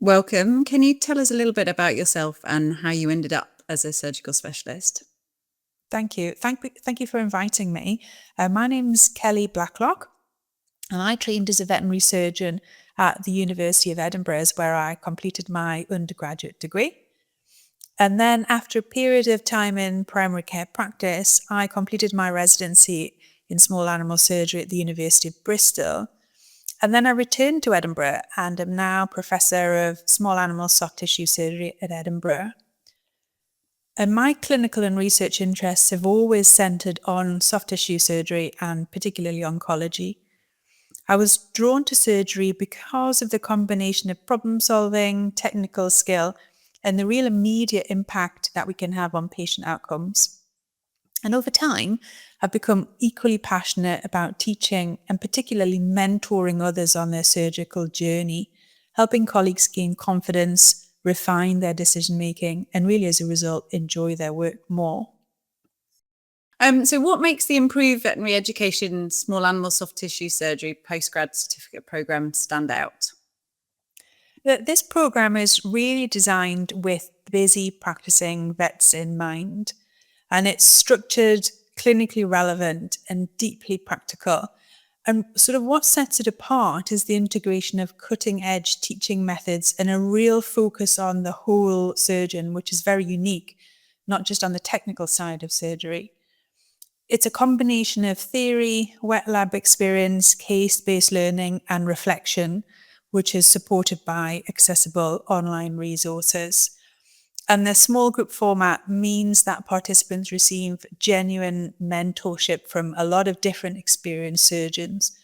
Welcome. Can you tell us a little bit about yourself and how you ended up as a surgical specialist? Thank you. Thank you for inviting me. My name's Kelly Blacklock, and I trained as a veterinary surgeon at the University of Edinburgh, where I completed my undergraduate degree. And then, after a period of time in primary care practice, I completed my residency in small animal surgery at the University of Bristol. And then I returned to Edinburgh and am now Professor of Small Animal Soft Tissue Surgery at Edinburgh. And my clinical and research interests have always centred on soft tissue surgery and particularly oncology. I was drawn to surgery because of the combination of problem solving, technical skill, and the real immediate impact that we can have on patient outcomes. And over time, I've become equally passionate about teaching and particularly mentoring others on their surgical journey, helping colleagues gain confidence, refine their decision making, and really, as a result, enjoy their work more. So what makes the Improved Veterinary Education Small Animal Soft Tissue Surgery Postgrad Certificate Programme stand out? This program is really designed with busy practicing vets in mind, and it's structured, clinically relevant, and deeply practical. And sort of what sets it apart is the integration of cutting edge teaching methods and a real focus on the whole surgeon, which is very unique, not just on the technical side of surgery. It's a combination of theory, wet lab experience, case-based learning, and reflection, which is supported by accessible online resources. And the small group format means that participants receive genuine mentorship from a lot of different experienced surgeons.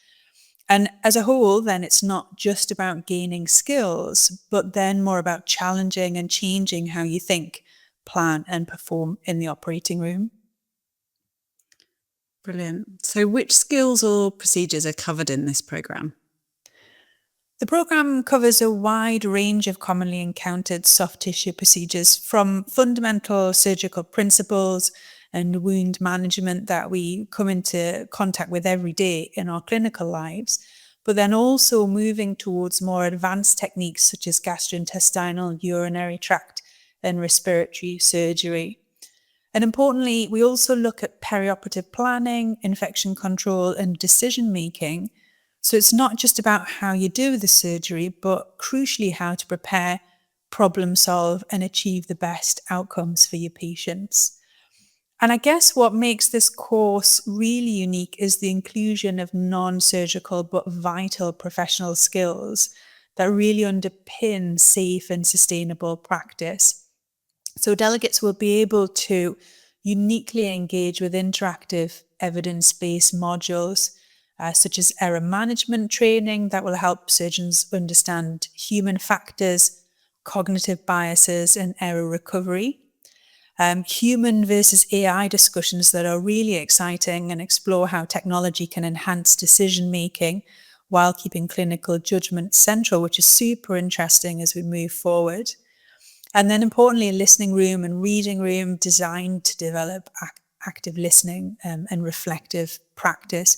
And as a whole, then it's not just about gaining skills, but then more about challenging and changing how you think, plan, and perform in the operating room. Brilliant. So which skills or procedures are covered in this programme? The programme covers a wide range of commonly encountered soft tissue procedures, from fundamental surgical principles and wound management that we come into contact with every day in our clinical lives, but then also moving towards more advanced techniques such as gastrointestinal, urinary tract, and respiratory surgery. And importantly, we also look at perioperative planning, infection control, and decision making. So it's not just about how you do the surgery, but crucially how to prepare, problem solve, and achieve the best outcomes for your patients. And I guess what makes this course really unique is the inclusion of non-surgical but vital professional skills that really underpin safe and sustainable practice. So delegates will be able to uniquely engage with interactive evidence-based modules, such as error management training that will help surgeons understand human factors, cognitive biases, and error recovery. Human versus AI discussions that are really exciting and explore how technology can enhance decision-making while keeping clinical judgment central, which is super interesting as we move forward. And then importantly, a listening room and reading room designed to develop active listening and reflective practice.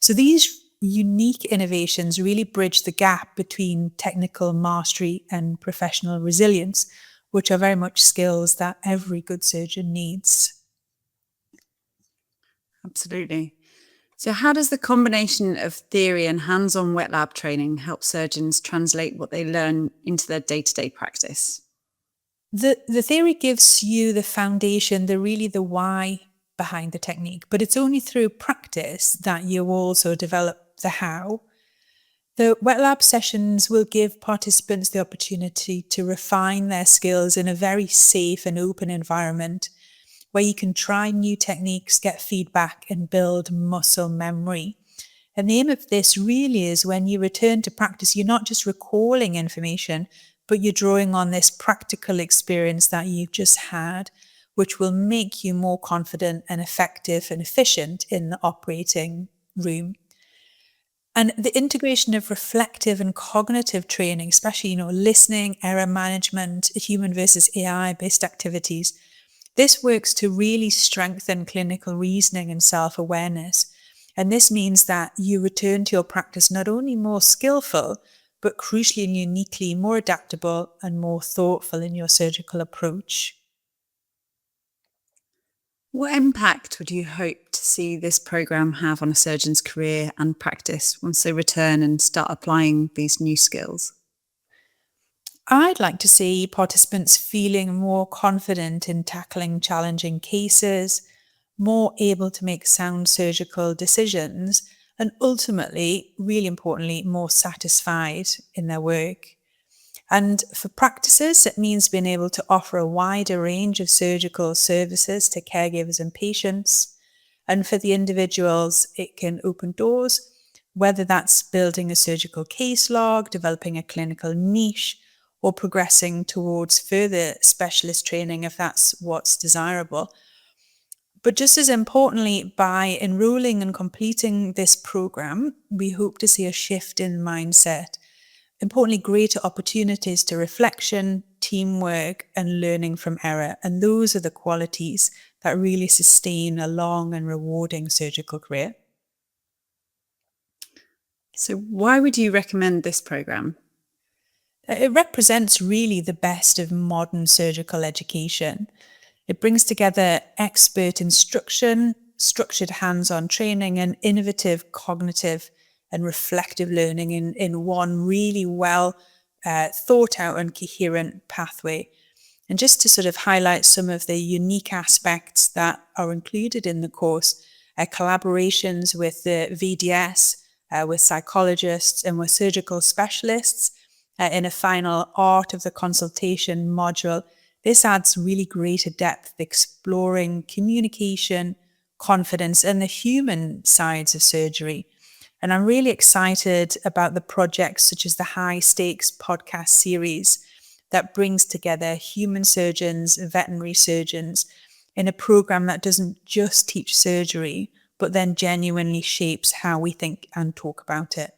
So these unique innovations really bridge the gap between technical mastery and professional resilience, which are very much skills that every good surgeon needs. Absolutely. So how does the combination of theory and hands-on wet lab training help surgeons translate what they learn into their day-to-day practice? The theory gives you the foundation, the why behind the technique, but it's only through practice that you also develop the how. The wet lab sessions will give participants the opportunity to refine their skills in a very safe and open environment where you can try new techniques, get feedback, and build muscle memory. And the aim of this really is when you return to practice, you're not just recalling information, but you're drawing on this practical experience that you've just had, which will make you more confident and effective and efficient in the operating room. And the integration of reflective and cognitive training, especially, listening, error management, human versus AI-based activities, this works to really strengthen clinical reasoning and self-awareness. And this means that you return to your practice not only more skillful, but crucially and uniquely more adaptable and more thoughtful in your surgical approach. What impact would you hope to see this programme have on a surgeon's career and practice once they return and start applying these new skills? I'd like to see participants feeling more confident in tackling challenging cases, more able to make sound surgical decisions, and ultimately, really importantly, more satisfied in their work. And for practices, it means being able to offer a wider range of surgical services to caregivers and patients. And for the individuals, it can open doors, whether that's building a surgical case log, developing a clinical niche, or progressing towards further specialist training if that's what's desirable. But just as importantly, by enrolling and completing this program, we hope to see a shift in mindset. Importantly, greater opportunities to reflection, teamwork, and learning from error. And those are the qualities that really sustain a long and rewarding surgical career. So why would you recommend this programme? It represents really the best of modern surgical education. It brings together expert instruction, structured hands-on training, and innovative cognitive and reflective learning in one really well thought out and coherent pathway. And just to sort of highlight some of the unique aspects that are included in the course, collaborations with the VDS, with psychologists and with surgical specialists in a final art of the consultation module. This adds really greater depth, exploring communication, confidence, and the human sides of surgery. And I'm really excited about the projects such as the High Stakes podcast series that brings together human surgeons, veterinary surgeons in a program that doesn't just teach surgery, but then genuinely shapes how we think and talk about it.